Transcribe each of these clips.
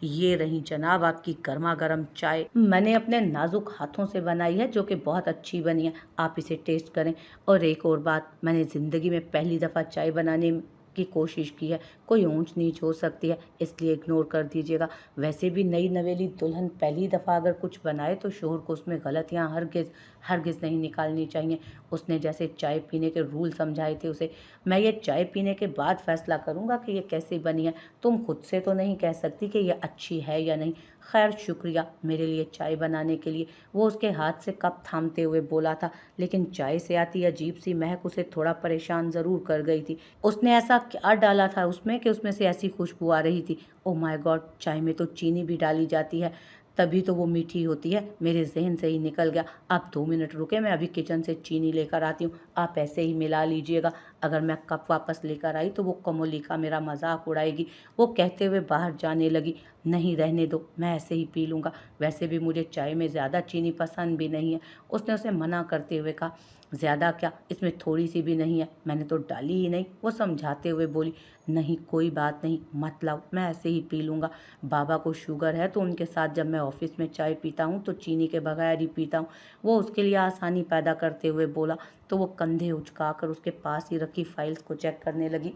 ये रही जनाब आपकी गर्मा गर्म चाय, मैंने अपने नाजुक हाथों से बनाई है, जो कि बहुत अच्छी बनी है, आप इसे टेस्ट करें। और एक और बात, मैंने ज़िंदगी में पहली दफ़ा चाय बनाने की कोशिश की है, कोई ऊंच नीच हो सकती है, इसलिए इग्नोर कर दीजिएगा। वैसे भी नई नवेली दुल्हन पहली दफ़ा अगर कुछ बनाए तो शोहर को उसमें गलतियाँ हरगिज़ हरगिज़ नहीं निकालनी चाहिए। उसने जैसे चाय पीने के रूल समझाए थे उसे, मैं ये चाय पीने के बाद फैसला करूँगा कि ये कैसी बनी है। तुम खुद से तो नहीं कह सकती कि ये अच्छी है या नहीं। खैर शुक्रिया मेरे लिए चाय बनाने के लिए। वो उसके हाथ से कप थामते हुए बोला था, लेकिन चाय से आती अजीब सी महक उसे थोड़ा परेशान ज़रूर कर गई थी। उसने ऐसा क्या डाला था उसमें कि उसमें से ऐसी खुशबू आ रही थी? ओह माय गॉड, चाय में तो चीनी भी डाली जाती है, तभी तो वो मीठी होती है। मेरे जहन से ही निकल गया। आप 2 मिनट रुके, मैं अभी किचन से चीनी लेकर आती हूँ, आप ऐसे ही मिला लीजिएगा। अगर मैं कप वापस लेकर आई तो वो कमोलिका मेरा मजाक उड़ाएगी। वो कहते हुए बाहर जाने लगी। नहीं रहने दो, मैं ऐसे ही पी लूँगा, वैसे भी मुझे चाय में ज़्यादा चीनी पसंद भी नहीं है। उसने उसे मना करते हुए कहा, ज़्यादा क्या, इसमें थोड़ी सी भी नहीं है, मैंने तो डाली ही नहीं। वो समझाते हुए बोली, नहीं कोई बात नहीं, मत लाओ, मैं ऐसे ही पी लूँगा। बाबा को शुगर है तो उनके साथ जब मैं ऑफिस में चाय पीता हूँ तो चीनी के बगैर ही पीता हूँ। वो उसके लिए आसानी पैदा करते हुए बोला, तो वो कंधे उचकाकर उसके पास ही रखी फाइल्स को चेक करने लगी।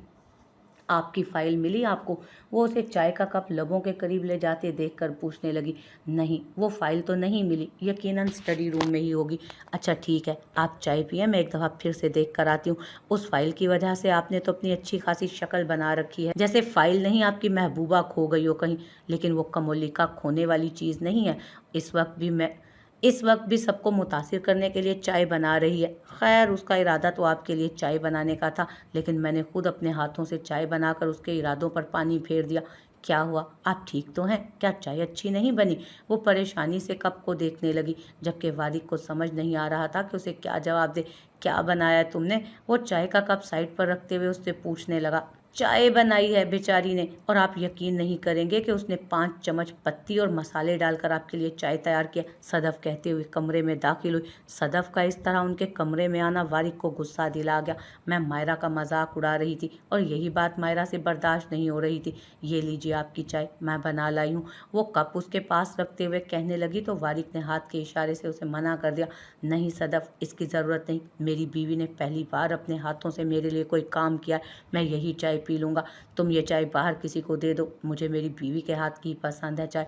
आपकी फाइल मिली आपको? वो उसे चाय का कप लबों के करीब ले जाते देखकर पूछने लगी। नहीं, वो फाइल तो नहीं मिली, यकीनन स्टडी रूम में ही होगी। अच्छा ठीक है, आप चाय पिए, मैं एक दफ़ा फिर से देख कर आती हूँ। उस फाइल की वजह से आपने तो अपनी अच्छी खासी शक्ल बना रखी है, जैसे फाइल नहीं आपकी महबूबा खो गई हो कहीं। लेकिन वो कमोलिका खोने वाली चीज़ नहीं है। इस वक्त भी सबको मुतासिर करने के लिए चाय बना रही है। खैर उसका इरादा तो आपके लिए चाय बनाने का था, लेकिन मैंने खुद अपने हाथों से चाय बनाकर उसके इरादों पर पानी फेर दिया। क्या हुआ, आप ठीक तो हैं? क्या चाय अच्छी नहीं बनी? वो परेशानी से कप को देखने लगी, जबकि वारिक को समझ नहीं आ रहा था कि उसे क्या जवाब दे। क्या बनाया तुमने? वो चाय का कप साइड पर रखते हुए उससे पूछने लगा। चाय बनाई है बेचारी ने, और आप यकीन नहीं करेंगे कि उसने 5 चम्मच पत्ती और मसाले डालकर आपके लिए चाय तैयार किया। सदफ कहते हुए कमरे में दाखिल हुई। सदफ का इस तरह उनके कमरे में आना वारिक को गुस्सा दिला गया। मैं मायरा का मजाक उड़ा रही थी और यही बात मायरा से बर्दाश्त नहीं हो रही थी। ये लीजिए आपकी चाय, मैं बना लाई हूँ। वो कप उसके पास रखते हुए कहने लगी तो वारिक ने हाथ के इशारे से उसे मना कर दिया। नहीं सदफ, इसकी ज़रूरत नहीं, मेरी बीवी ने पहली बार अपने हाथों से मेरे लिए कोई काम किया है, मैं यही चाय पी लूँगा। तुम ये चाय बाहर किसी को दे दो, मुझे मेरी बीवी के हाथ की पसंद है चाय।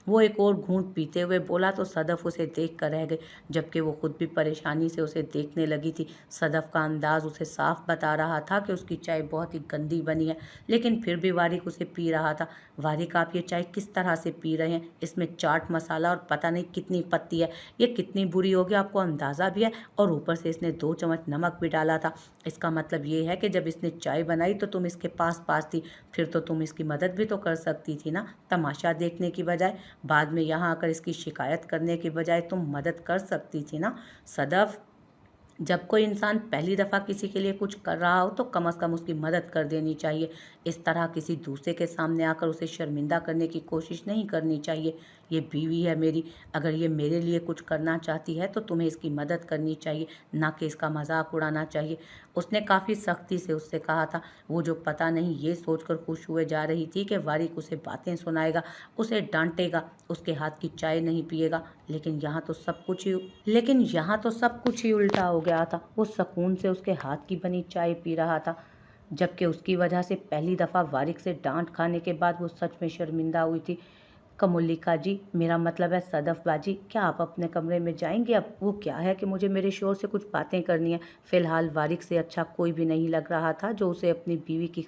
वो एक और घूंट पीते हुए बोला तो सदफ उसे देख कर रह गई, जबकि वो खुद भी परेशानी से उसे देखने लगी थी। सदफ का अंदाज उसे साफ बता रहा था कि उसकी चाय बहुत ही गंदी बनी है, लेकिन फिर भी वारिक उसे पी रहा था। वारिक आप ये चाय किस तरह से पी रहे हैं? इसमें चाट मसाला और पता नहीं कितनी पत्ती है, ये कितनी बुरी होगी आपको अंदाज़ा भी है? और ऊपर से इसने 2 चम्मच नमक भी डाला था। इसका मतलब ये है कि जब इसने चाय बनाई तो तुम इसके पास पास थी, फिर तो तुम इसकी मदद भी तो कर सकती थी ना, तमाशा देखने की बजाय। बाद में यहाँ आकर इसकी शिकायत करने की बजाय तुम मदद कर सकती थी ना सदफ। जब कोई इंसान पहली दफ़ा किसी के लिए कुछ कर रहा हो तो कम से कम उसकी मदद कर देनी चाहिए। इस तरह किसी दूसरे के सामने आकर उसे शर्मिंदा करने की कोशिश नहीं करनी चाहिए। ये बीवी है मेरी, अगर ये मेरे लिए कुछ करना चाहती है तो तुम्हें इसकी मदद करनी चाहिए, ना कि इसका मजाक उड़ाना चाहिए। उसने काफ़ी सख्ती से उससे कहा था। वो जो पता नहीं ये सोचकर खुश हुए जा रही थी कि वारिक उसे बातें सुनाएगा, उसे डांटेगा, उसके हाथ की चाय नहीं पिएगा, लेकिन यहाँ तो सब कुछ ही उल्टा हो गया था। वो सुकून से उसके हाथ की बनी चाय पी रहा था, जबकि उसकी वजह से पहली दफ़ा वारिक से डांट खाने के बाद वो सच में शर्मिंदा हुई थी। कमोलिका जी, मेरा मतलब है सदफ बाजी, क्या आप अपने कमरे में जाएंगे? अब वो क्या है कि मुझे मेरे शोहर से कुछ बातें करनी है। फिलहाल वारिक से अच्छा कोई भी नहीं लग रहा था जो उसे अपनी बीवी की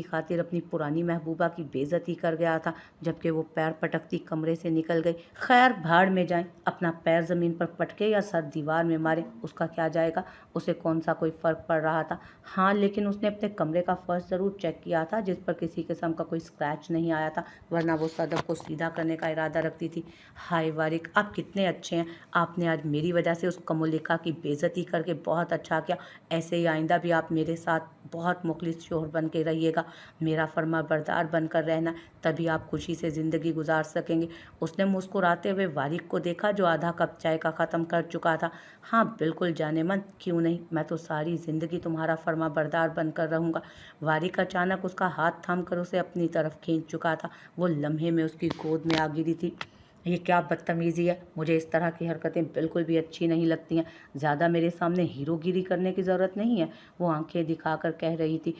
खातिर अपनी पुरानी महबूबा की बेइज्जती कर गया था, जबकि वो पैर पटकती कमरे से निकल गई। खैर भाड़ में जाए, अपना पैर ज़मीन पर पटके या सर दीवार में मारे, उसका क्या जाएगा, उसे कौन सा कोई फ़र्क पड़ रहा था। हाँ, लेकिन उसने अपने कमरे का फर्श ज़रूर चेक किया था। था जिस पर किसी किस्म का कोई स्क्रैच नहीं आया था, वरना वो सदफ को सीधा करने का इरादा रखती थी। हाय वारिक, आप कितने अच्छे हैं। आपने आज मेरी वजह से उस कमलिका की बेइज्जती करके बहुत अच्छा किया। ऐसे ही आइंदा भी आप मेरे साथ बहुत मुखलिस शोहर बन के रहिएगा। मेरा फर्मा बरदार बनकर रहना, तभी आप खुशी से ज़िंदगी गुजार सकेंगे। उसने मुस्कुराते हुए वारिक को देखा जो आधा कप चाय का ख़त्म कर चुका था। हाँ बिल्कुल जानेमन, क्यों नहीं, मैं तो सारी ज़िंदगी तुम्हारा फर्मा बरदार बनकर रहूँगा। वारिक अचानक उसका हाथ थाम कर उसे अपनी तरफ खींच चुका था। वो लम्हे में उसकी गोद में आ गिरी थी। ये क्या बदतमीज़ी है, मुझे इस तरह की हरकतें बिल्कुल भी अच्छी नहीं लगती हैं। ज़्यादा मेरे सामने हीरोगिरी करने की ज़रूरत नहीं है, वो आंखें दिखाकर कह रही थी।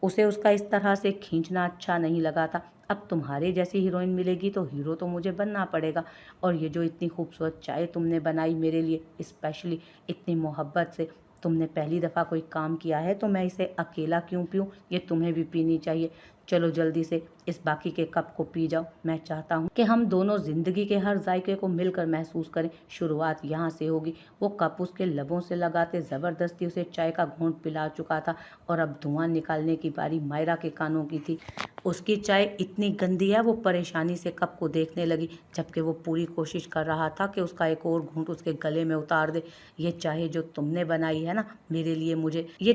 उसे उसका इस तरह से खींचना अच्छा नहीं लगा था। अब तुम्हारे जैसी हीरोइन मिलेगी तो हीरो तो मुझे बनना पड़ेगा। और ये जो इतनी खूबसूरत चाय तुमने बनाई मेरे लिए, स्पेशली इतनी मोहब्बत से, तुमने पहली दफ़ा कोई काम किया है तो मैं इसे अकेला क्यों पीऊँ, ये तुम्हें भी पीनी चाहिए। चलो जल्दी से इस बाकी के कप को पी जाओ। मैं चाहता हूँ कि हम दोनों ज़िंदगी के हर जायके को मिलकर महसूस करें। शुरुआत यहाँ से होगी। वो कप उसके लबों से लगाते ज़बरदस्ती उसे चाय का घूंट पिला चुका था और अब धुआं निकालने की बारी मायरा के कानों की थी। उसकी चाय इतनी गंदी है, वो परेशानी से कप को देखने लगी, जबकि वो पूरी कोशिश कर रहा था कि उसका एक और घूंट उसके गले में उतार दे। ये चाय जो तुमने बनाई है ना मेरे लिए, मुझे ये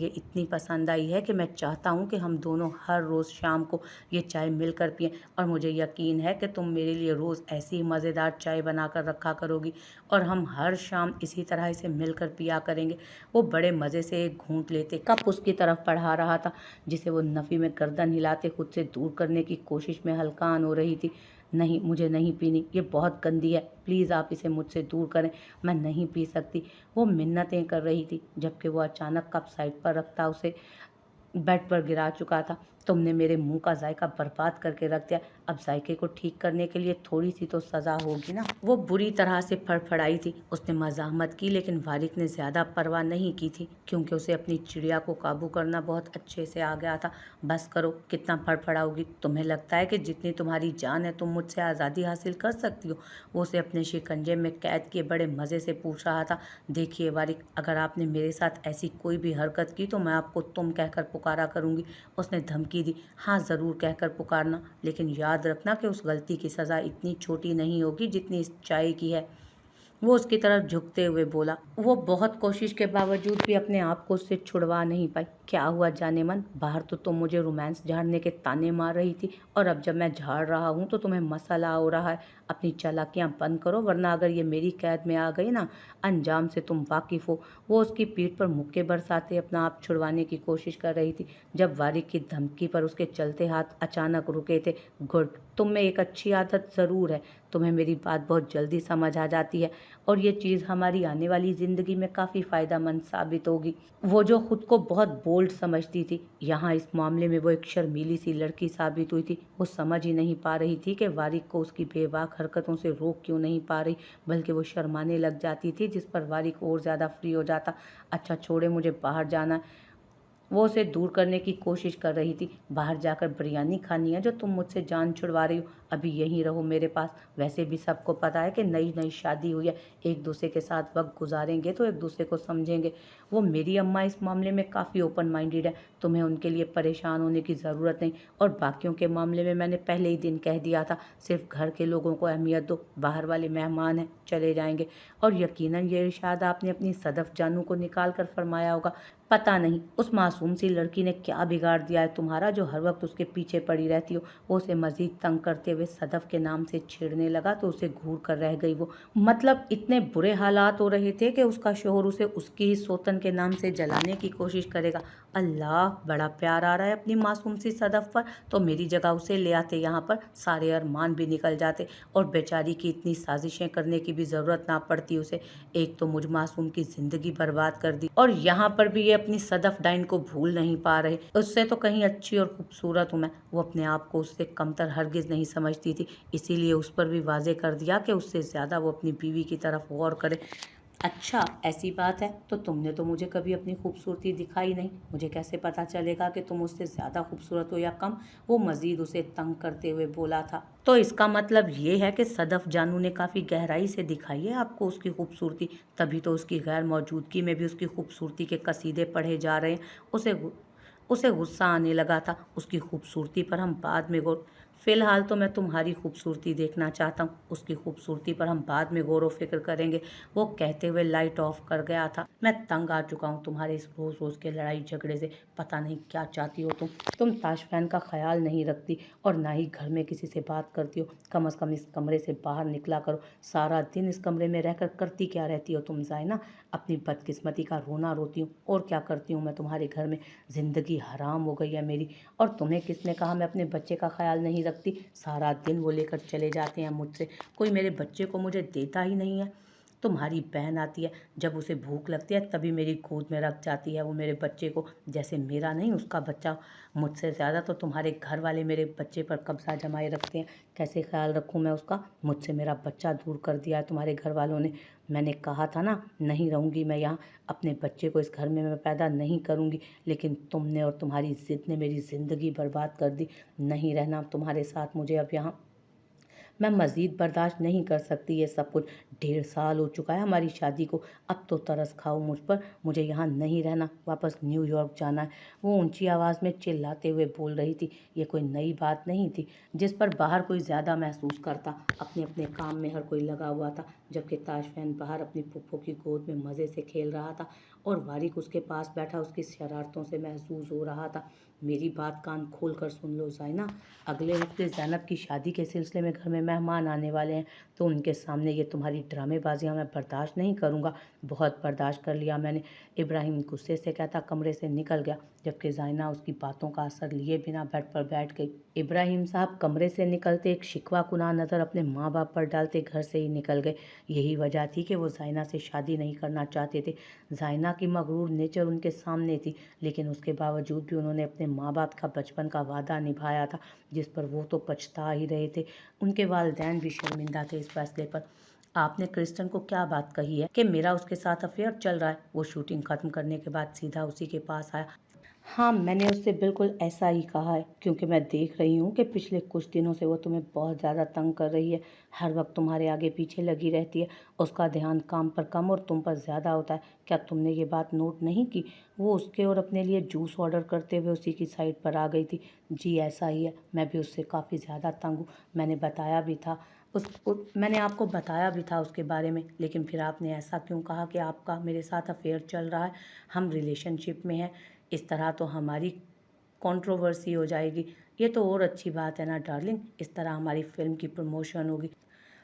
इतनी पसंद आई है कि मैं चाहता हूँ कि हम दोनों हर रोज़ शाम को ये चाय मिलकर पिएं। और मुझे यकीन है कि तुम मेरे लिए रोज़ ऐसी ही मज़ेदार चाय बनाकर रखा करोगी और हम हर शाम इसी तरह इसे मिलकर पिया करेंगे। वो बड़े मज़े से एक घूंट लेते कप उसकी तरफ बढ़ा रहा था, जिसे वो नफ़ी में गर्दन हिलाते खुद से दूर करने की कोशिश में हलकान हो रही थी। नहीं, मुझे नहीं पीनी, ये बहुत गंदी है, प्लीज़ आप इसे मुझसे दूर करें, मैं नहीं पी सकती। वो मिन्नतें कर रही थी, जबकि वो अचानक कप साइड पर रखता उसे बेड पर गिरा चुका था। तुमने मेरे मुंह का जायका बर्बाद करके रख दिया। अब जायके को ठीक करने के लिए थोड़ी सी तो सज़ा होगी ना। वो बुरी तरह से फड़फड़ाई थी। उसने मज़ाहमत की, लेकिन वारिक ने ज़्यादा परवाह नहीं की थी, क्योंकि उसे अपनी चिड़िया को काबू करना बहुत अच्छे से आ गया था। बस करो, कितना फड़फड़ाओगी? तुम्हें लगता है कि जितनी तुम्हारी जान है तुम मुझसे आज़ादी हासिल कर सकती हो? वो उसे अपने शिकंजे में कैद किए बड़े मज़े से पूछ रहा था। देखिए वारिक, अगर आपने मेरे साथ ऐसी कोई भी हरकत की तो मैं आपको तुम कहकर पुकारा करूँगी। उसने धमकी दी। हाँ ज़रूर कहकर पुकारना, लेकिन याद रखना कि उस गलती की सज़ा इतनी छोटी नहीं होगी जितनी इस चाय की है। वो उसकी तरफ झुकते हुए बोला। वो बहुत कोशिश के बावजूद भी अपने आप को उससे छुड़वा नहीं पाई। क्या हुआ जाने मन, बाहर तो तुम मुझे रोमांस झाड़ने के ताने मार रही थी, और अब जब मैं झाड़ रहा हूँ तो तुम्हें मसला हो रहा है। अपनी चालाकियाँ बंद करो, वरना अगर ये मेरी कैद में आ गई ना, अंजाम से तुम वाकिफ़ हो। वो उसकी पीठ पर मुक्के बरसाते अपना आप छुड़वाने की कोशिश कर रही थी, जब वारिक की धमकी पर उसके चलते हाथ अचानक रुके थे। गुड, तुम में एक अच्छी आदत ज़रूर है, तुम्हें मेरी बात बहुत जल्दी समझ आ जाती है, और ये चीज़ हमारी आने वाली ज़िंदगी में काफ़ी फ़ायदेमंद साबित होगी। वो जो खुद को बहुत बोल्ड समझती थी, यहाँ इस मामले में वो एक शर्मीली सी लड़की साबित हुई थी। वो समझ ही नहीं पा रही थी कि वारिक को उसकी बेबाक हरकतों से रोक क्यों नहीं पा रही, बल्कि वो शर्माने लग जाती थी, जिस पर वारिक और ज़्यादा फ्री हो जाता। अच्छा छोड़े, मुझे बाहर जाना है। वो उसे दूर करने की कोशिश कर रही थी। बाहर जाकर बिरयानी खानी है जो तुम मुझसे जान छुड़वा रही हो, अभी यहीं रहो मेरे पास। वैसे भी सबको पता है कि नई नई शादी हुई है, एक दूसरे के साथ वक्त गुजारेंगे तो एक दूसरे को समझेंगे। वो मेरी अम्मा इस मामले में काफ़ी ओपन माइंडेड है, तुम्हें उनके लिए परेशान होने की ज़रूरत नहीं। और बाकियों के मामले में मैंने पहले ही दिन कह दिया था, सिर्फ घर के लोगों को अहमियत दो, बाहर वाले मेहमान हैं, चले जाएंगे। और यकीनन ये इरशाद आपने अपनी सदफ जानू को निकाल कर फरमाया होगा। पता नहीं उस मासूम सी लड़की ने क्या बिगाड़ दिया है तुम्हारा, जो हर वक्त उसके पीछे पड़ी रहती हो। वो उसे मजीद तंग करते हुए सदफ के नाम से छेड़ने लगा तो उसे घूर कर रह गई। वो मतलब इतने बुरे हालात हो रहे थे कि उसका शोहर उसे उसकी ही सोतन के नाम से जलाने की कोशिश करेगा। अल्लाह, बड़ा प्यार आ रहा है अपनी मासूम सी सदफ पर। तो मेरी जगह उसे ले आते यहाँ पर, सारे अरमान भी निकल जाते और बेचारी की इतनी साजिशें करने की भी ज़रूरत ना पड़ती उसे। एक तो मुझ मासूम की ज़िंदगी बर्बाद कर दी, और यहाँ पर भी ये अपनी सदफ डाइन को भूल नहीं पा रहे। उससे तो कहीं अच्छी और खूबसूरत हूँ मैं। वो अपने आप को उससे कमतर हरगिज़ नहीं समझती थी, इसीलिए उस पर भी वाजे कर दिया कि उससे ज़्यादा वो अपनी बीवी की तरफ गौर करे। अच्छा, ऐसी बात है, तो तुमने तो मुझे कभी अपनी खूबसूरती दिखाई नहीं, मुझे कैसे पता चलेगा कि तुम उससे ज़्यादा खूबसूरत हो या कम? वो मज़ीद उसे तंग करते हुए बोला था। तो इसका मतलब ये है कि सदफ जानू ने काफ़ी गहराई से दिखाई है आपको उसकी खूबसूरती, तभी तो उसकी गैर मौजूदगी में भी उसकी खूबसूरती के कसीदे पढ़े जा रहे हैं। उसे उसे गुस्सा आने लगा था। उसकी खूबसूरती पर हम बाद में गौर फ़िलहाल तो मैं तुम्हारी खूबसूरती देखना चाहता हूँ, उसकी खूबसूरती पर हम बाद में गौर व फ़िक्र करेंगे। वो कहते हुए लाइट ऑफ कर गया था। मैं तंग आ चुका हूँ तुम्हारे इस रोज़ रोज़ के लड़ाई झगड़े से। पता नहीं क्या चाहती हो तुम ताशफैन का ख्याल नहीं रखती और ना ही घर में किसी से बात करती हो। कम अज़ कम इस कमरे से बाहर निकला करो। सारा दिन इस कमरे में रहकर करती क्या रहती हो तुम ज़ाइना? अपनी बदकिस्मती का रोना रोती हूँ। और क्या करती हूँ मैं तुम्हारे घर में? ज़िंदगी हराम हो गई है मेरी। और तुम्हें किसने कहा मैं अपने बच्चे का ख्याल नहीं रखती? सारा दिन वो लेकर चले जाते हैं मुझसे, कोई मेरे बच्चे को मुझे देता ही नहीं है। तुम्हारी बहन आती है, जब उसे भूख लगती है तभी मेरी गोद में रख जाती है वो मेरे बच्चे को, जैसे मेरा नहीं उसका बच्चा। मुझसे ज़्यादा तो तुम्हारे घर वाले मेरे बच्चे पर कब्जा जमाए रखते हैं। कैसे ख्याल रखूं मैं उसका? मुझसे मेरा बच्चा दूर कर दिया है तुम्हारे घर वालों ने। मैंने कहा था ना, नहीं रहूँगी मैं यहाँ, अपने बच्चे को इस घर में मैं पैदा नहीं करूँगी, लेकिन तुमने और तुम्हारी ज़िद ने मेरी ज़िंदगी बर्बाद कर दी। नहीं रहना तुम्हारे साथ मुझे अब यहाँ। मैं मज़ीद बर्दाश्त नहीं कर सकती ये सब कुछ। 1.5 साल हो चुका है हमारी शादी को। अब तो तरस खाओ मुझ पर। मुझे यहाँ नहीं रहना, वापस न्यूयॉर्क जाना है। वो ऊंची आवाज़ में चिल्लाते हुए बोल रही थी। ये कोई नई बात नहीं थी जिस पर बाहर कोई ज़्यादा महसूस करता। अपने अपने काम में हर कोई लगा हुआ था, जबकि ताशफैन बाहर अपनी पुप्पो की गोद में मज़े से खेल रहा था और वारिक उसके पास बैठा उसकी शरारतों से महसूस हो रहा था। मेरी बात कान खोल कर सुन लो ज़ाइना, अगले हफ्ते ज़ैनब की शादी के सिलसिले में घर में मेहमान आने वाले हैं, तो उनके सामने ये तुम्हारी ड्रामेबाजियाँ मैं बर्दाश्त नहीं करूँगा। बहुत बर्दाश्त कर लिया मैंने। इब्राहिम गुस्से से कहता कमरे से निकल गया, जबकि ज़ाइना उसकी बातों का असर लिए बिना बेड पर बैठ गई। इब्राहिम साहब कमरे से निकलते एक शिकवा कुनाह नज़र अपने माँ बाप पर डालते घर से ही निकल गए। यही वजह थी कि वो ज़ाइना से शादी नहीं करना चाहते थे। ज़ाइना की मगरूर नेचर उनके सामने थी, लेकिन उसके बावजूद भी उन्होंने अपने माँ बाप का बचपन का वादा निभाया था, जिस पर वो तो पछता ही रहे थे। उनके वालिदैन भी शर्मिंदा थे इस फैसले पर। आपने क्रिस्टन को क्या बात कही है कि मेरा उसके साथ अफेयर चल रहा है? वो शूटिंग खत्म करने के बाद सीधा उसी के पास आया। हाँ, मैंने उससे बिल्कुल ऐसा ही कहा है, क्योंकि मैं देख रही हूँ कि पिछले कुछ दिनों से वो तुम्हें बहुत ज़्यादा तंग कर रही है। हर वक्त तुम्हारे आगे पीछे लगी रहती है। उसका ध्यान काम पर कम और तुम पर ज़्यादा होता है। क्या तुमने ये बात नोट नहीं की? वो उसके और अपने लिए जूस ऑर्डर करते हुए उसी की साइड पर आ गई थी। जी ऐसा ही है, मैं भी उससे काफ़ी ज़्यादा तंग हूँ। मैंने बताया भी था मैंने आपको बताया भी था उसके बारे में, लेकिन फिर आपने ऐसा क्यों कहा कि आपका मेरे साथ अफेयर चल रहा है? हम रिलेशनशिप में हैं, इस तरह तो हमारी कंट्रोवर्सी हो जाएगी। ये तो और अच्छी बात है ना डार्लिंग, इस तरह हमारी फ़िल्म की प्रमोशन होगी।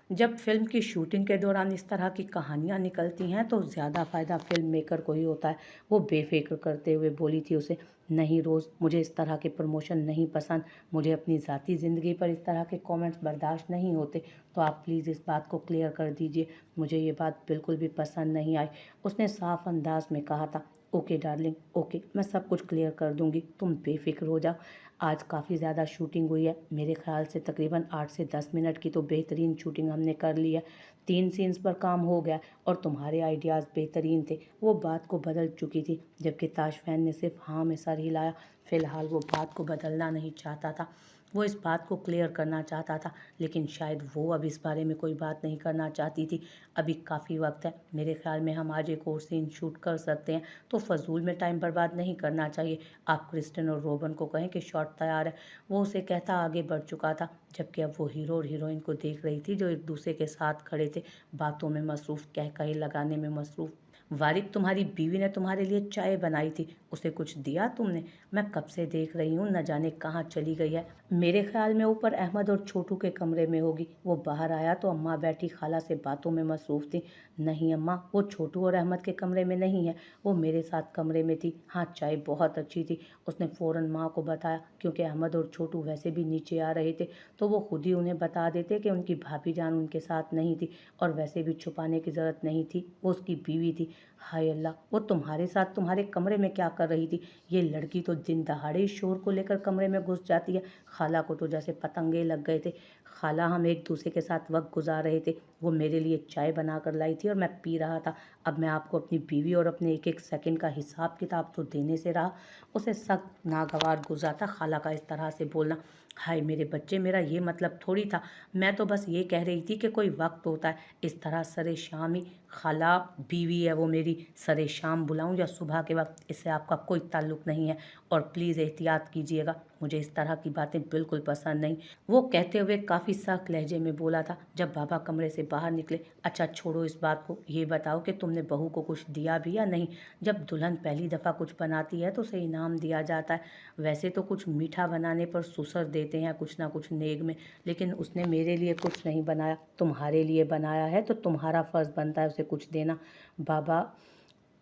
जब फ़िल्म की शूटिंग के दौरान इस तरह की कहानियाँ निकलती हैं तो ज़्यादा फ़ायदा फ़िल्म मेकर को ही होता है। वो बेफ़िक्र करते हुए बोली थी उसे। नहीं रोज़, मुझे इस तरह के प्रमोशन नहीं पसंद। मुझे अपनी ज़ाती ज़िंदगी पर इस तरह के कमेंट्स बर्दाश्त नहीं होते। तो आप प्लीज़ इस बात को क्लियर कर दीजिए। मुझे ये बात बिल्कुल भी पसंद नहीं आई। उसने साफ अंदाज में कहा था। ओके डार्लिंग, ओके, मैं सब कुछ क्लियर कर दूंगी, तुम बेफिक्र हो जाओ। आज काफ़ी ज़्यादा शूटिंग हुई है, मेरे ख्याल से तकरीबन 8 से 10 मिनट की तो बेहतरीन शूटिंग हमने कर ली है। 3 सीन्स पर काम हो गया और तुम्हारे आइडियाज़ बेहतरीन थे। वो बात को बदल चुकी थी, जबकि ताशफैन ने सिर्फ हाँ में सर हिलाया। फ़िलहाल वो बात को बदलना नहीं चाहता था, वो इस बात को क्लियर करना चाहता था, लेकिन शायद वो अब इस बारे में कोई बात नहीं करना चाहती थी। अभी काफ़ी वक्त है, मेरे ख्याल में हम आज एक और सीन शूट कर सकते हैं, तो फजूल में टाइम बर्बाद नहीं करना चाहिए। आप क्रिस्टन और रोबन को कहें कि शॉट तैयार है। वो उसे कहता आगे बढ़ चुका था, जबकि अब वो हीरो और हीरोइन को देख रही थी जो एक दूसरे के साथ खड़े थे, बातों में मसरूफ़, कह कहे लगाने में मसरूफ़। वारिक, तुम्हारी बीवी ने तुम्हारे लिए चाय बनाई थी, उसे कुछ दिया तुमने? मैं कब से देख रही हूँ, न जाने कहाँ चली गई है। मेरे ख्याल में ऊपर अहमद और छोटू के कमरे में होगी। वो बाहर आया तो अम्मा बैठी खाला से बातों में मसरूफ़ थी। नहीं अम्मा, वो छोटू और अहमद के कमरे में नहीं है, वो मेरे साथ कमरे में थी। हाँ, चाय बहुत अच्छी थी। उसने फ़ौरन माँ को बताया, क्योंकि अहमद और छोटू वैसे भी नीचे आ रहे थे, तो वो खुद ही उन्हें बता देते कि उनकी भाभी जान उनके साथ नहीं थी, और वैसे भी छुपाने की ज़रूरत नहीं थी, वो उसकी बीवी थी। हाय अल्लाह, वो तुम्हारे साथ तुम्हारे कमरे में क्या कर रही थी? ये लड़की तो दिन दहाड़े इस शोर को लेकर कमरे में घुस जाती है। खाला को तो जैसे पतंगे लग गए थे। खाला हम एक दूसरे के साथ वक्त गुजार रहे थे। वो मेरे लिए चाय बना कर लाई थी और मैं पी रहा था। अब मैं आपको अपनी बीवी और अपने एक एक सेकंड का हिसाब किताब तो देने से रहा। उसे सख्त नागवार गुजरा था खाला का इस तरह से बोलना। हाय मेरे बच्चे, मेरा ये मतलब थोड़ी था। मैं तो बस ये कह रही थी कि कोई वक्त होता है इस तरह सरे शाम ही। खाला बीवी है वो मेरी, सरे शाम बुलाऊं या सुबह के वक्त, इससे आपका कोई ताल्लुक नहीं है। और प्लीज़ एहतियात कीजिएगा, मुझे इस तरह की बातें बिल्कुल पसंद नहीं। वो कहते हुए काफ़ी सख्त लहजे में बोला था। जब बाबा कमरे से बाहर निकले, अच्छा छोड़ो इस बात को, ये बताओ कि तुमने बहू को कुछ दिया भी या नहीं। जब दुल्हन पहली दफ़ा कुछ बनाती है तो उसे इनाम दिया जाता है। वैसे तो कुछ मीठा बनाने पर ससुर देते हैं कुछ ना कुछ नेग में, लेकिन उसने मेरे लिए कुछ नहीं बनाया। तुम्हारे लिए बनाया है तो तुम्हारा फ़र्ज़ बनता है उसे कुछ देना। बाबा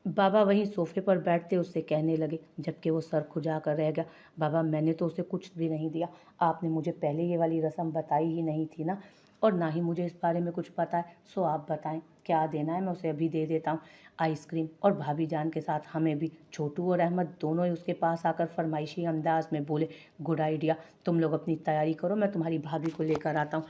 बाबा वहीं सोफे पर बैठते उससे कहने लगे, जबकि वो सर खुजा कर रह गया। बाबा मैंने तो उसे कुछ भी नहीं दिया। आपने मुझे पहले ये वाली रस्म बताई ही नहीं थी ना, और ना ही मुझे इस बारे में कुछ पता है। सो आप बताएं क्या देना है, मैं उसे अभी दे देता हूँ। आइसक्रीम। और भाभी जान के साथ हमें भी। छोटू और अहमद दोनों ही उसके पास आकर फरमाइशी अंदाज में बोले, गुड आइडिया, तुम लोग अपनी तैयारी करो, मैं तुम्हारी भाभी को लेकर आता हूँ।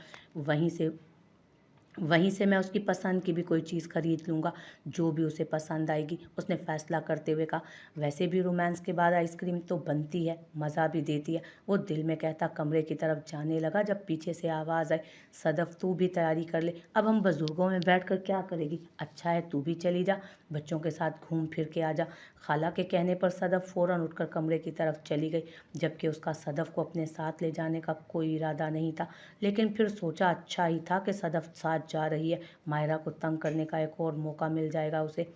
वहीं से मैं उसकी पसंद की भी कोई चीज़ खरीद लूँगा, जो भी उसे पसंद आएगी, उसने फैसला करते हुए कहा। वैसे भी रोमांस के बाद आइसक्रीम तो बनती है, मज़ा भी देती है। वो दिल में कहता कमरे की तरफ जाने लगा जब पीछे से आवाज़ आई, सदफ तू भी तैयारी कर ले, अब हम बुजुर्गों में बैठकर क्या करेगी। अच्छा है तू भी चली जा, बच्चों के साथ घूम फिर के आ जा। खाला के कहने पर सदफ फ़ौरन उठकर कमरे की तरफ चली गई, जबकि उसका सदफ को अपने साथ ले जाने का कोई इरादा नहीं था। लेकिन फिर सोचा अच्छा ही था कि सदफ साथ जा रही है, मायरा को तंग करने का एक और मौका मिल जाएगा उसे।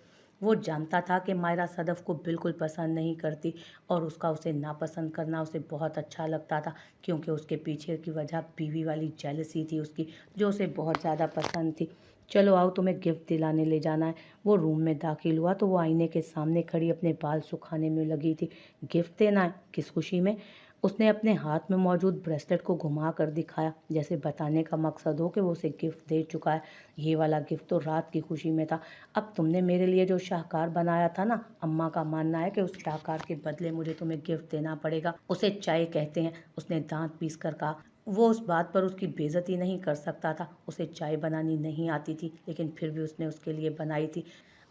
वो जानता था कि मायरा सदफ को बिल्कुल पसंद नहीं करती, और उसका उसे नापसंद करना उसे बहुत अच्छा लगता था, क्योंकि उसके पीछे की वजह बीवी वाली जेलसी थी उसकी, जो उसे बहुत ज़्यादा पसंद थी। चलो आओ, तुम्हें गिफ्ट दिलाने ले जाना है। वो रूम में दाखिल हुआ तो वो आईने के सामने खड़ी अपने बाल सुखाने में लगी थी। गिफ्ट देना है, किस खुशी में? उसने अपने हाथ में मौजूद ब्रेसलेट को घुमा कर दिखाया, जैसे बताने का मकसद हो कि वो उसे गिफ्ट दे चुका है। ये वाला गिफ्ट तो रात की खुशी में था। अब तुमने मेरे लिए जो शाहकार बनाया था ना, अम्मा का मानना है कि उस शाहकार के बदले मुझे तुम्हें गिफ्ट देना पड़ेगा। उसे चाय कहते हैं, उसने दांत पीस कर कहा। वो उस बात पर उसकी बेइज्जती नहीं कर सकता था। उसे चाय बनानी नहीं आती थी, लेकिन फिर भी उसने उसके लिए बनाई थी।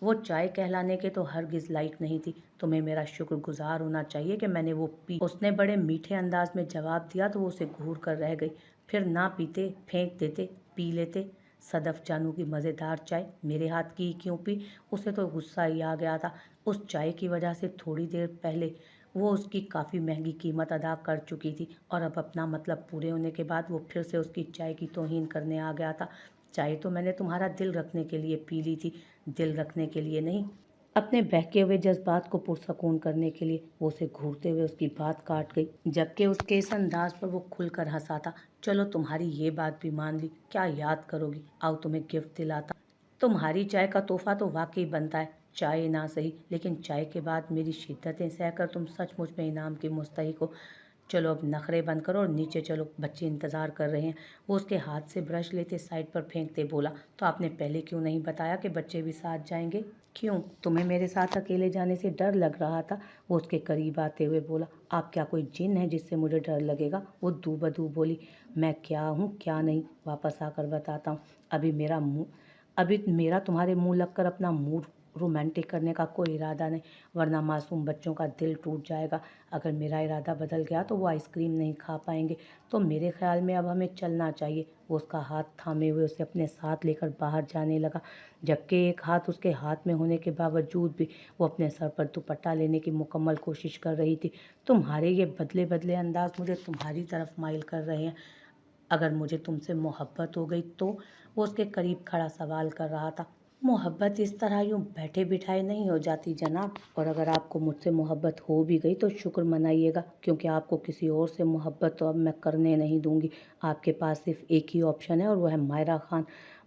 वो चाय कहलाने के तो हरगिज़ लायक नहीं थी। तुम्हें मेरा शुक्रगुजार होना चाहिए कि मैंने वो पी। उसने बड़े मीठे अंदाज में जवाब दिया तो वो उसे घूर कर रह गई। फिर ना पीते, फेंक देते, पी लेते। सदफ जानू की मज़ेदार चाय मेरे हाथ की ही क्यों पी? उसे तो गुस्सा ही आ गया था। उस चाय की वजह से थोड़ी देर पहले वो उसकी काफ़ी महंगी कीमत अदा कर चुकी थी, और अब अपना मतलब पूरे होने के बाद वो फिर से उसकी चाय की तौहीन करने आ गया था। चाय तो मैंने तुम्हारा दिल रखने के लिए पी ली थी, दिल रखने के लिए नहीं, अपने बहके हुए जज्बात को पुरसकून करने के लिए। वो उसे घूरते हुए उसकी बात काट गई, जबकि उसके इस अंदाज पर वो खुलकर हंसा था। चलो तुम्हारी ये बात भी मान ली, क्या याद करोगी? आओ तुम्हें गिफ्ट दिलाता। तुम्हारी चाय का तोहफा तो वाकई बनता है, चाय ना सही, लेकिन चाय के बाद मेरी शिद्दतें सहकर तुम सचमुच में इनाम की मुस्तहिक हो। चलो अब नखरे बंद करो और नीचे चलो, बच्चे इंतज़ार कर रहे हैं। वो उसके हाथ से ब्रश लेते साइड पर फेंकते बोला, तो आपने पहले क्यों नहीं बताया कि बच्चे भी साथ जाएंगे? क्यों, तुम्हें मेरे साथ अकेले जाने से डर लग रहा था? वो उसके करीब आते हुए बोला। आप क्या कोई जिन है जिससे मुझे डर लगेगा? वो दूबदू बोली। मैं क्या हूँ क्या नहीं, वापस आकर बताता हूँ। अभी मेरा तुम्हारे मुंह लगकर अपना मूड रोमांटिक करने का कोई इरादा नहीं, वरना मासूम बच्चों का दिल टूट जाएगा। अगर मेरा इरादा बदल गया तो वो आइसक्रीम नहीं खा पाएंगे। तो मेरे ख्याल में अब हमें चलना चाहिए। वो उसका हाथ थामे हुए उसे अपने साथ लेकर बाहर जाने लगा, जबकि एक हाथ उसके हाथ में होने के बावजूद भी वो अपने सर पर दुपट्टा लेने की मुकम्मल कोशिश कर रही थी। तुम्हारे ये बदले बदले अंदाज मुझे तुम्हारी तरफ माइल कर रहे हैं। अगर मुझे तुमसे मोहब्बत हो गई तो? वो उसके करीब खड़ा सवाल कर रहा था। मोहब्बत इस तरह यूँ बैठे बिठाए नहीं हो जाती जनाब, और अगर आपको मुझसे मोहब्बत हो भी गई तो शुक्र मनाइएगा, क्योंकि आपको किसी और से मोहब्बत तो अब मैं करने नहीं दूंगी। आपके पास सिर्फ एक ही ऑप्शन है, और वो है मायरा खान।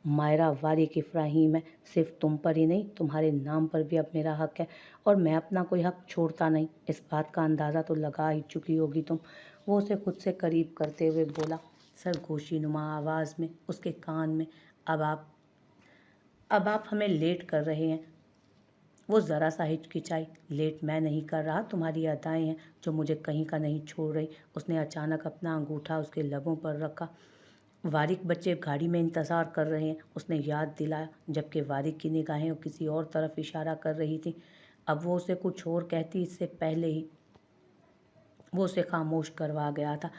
मायरा वारिक इब्राहिम है। सिर्फ तुम पर ही नहीं, तुम्हारे नाम पर भी अब मेरा हक है, और मैं अपना कोई हक छोड़ता नहीं। इस बात का अंदाज़ा तो लगा ही चुकी होगी तुम। वो उसे खुद से करीब करते हुए बोला, सरगोशी नुमा आवाज़ में उसके कान में। अब आप अब आप हमें लेट कर रहे हैं। वो ज़रा सा हिचकिचाई। लेट मैं नहीं कर रहा, तुम्हारी अदाएं हैं जो मुझे कहीं का नहीं छोड़ रही। उसने अचानक अपना अंगूठा उसके लबों पर रखा। वारिक बच्चे गाड़ी में इंतज़ार कर रहे हैं, उसने याद दिलाया, जबकि वारिक की निगाहें किसी और तरफ इशारा कर रही थी। अब वो उसे कुछ और कहती इससे पहले ही वो उसे खामोश करवा गया था।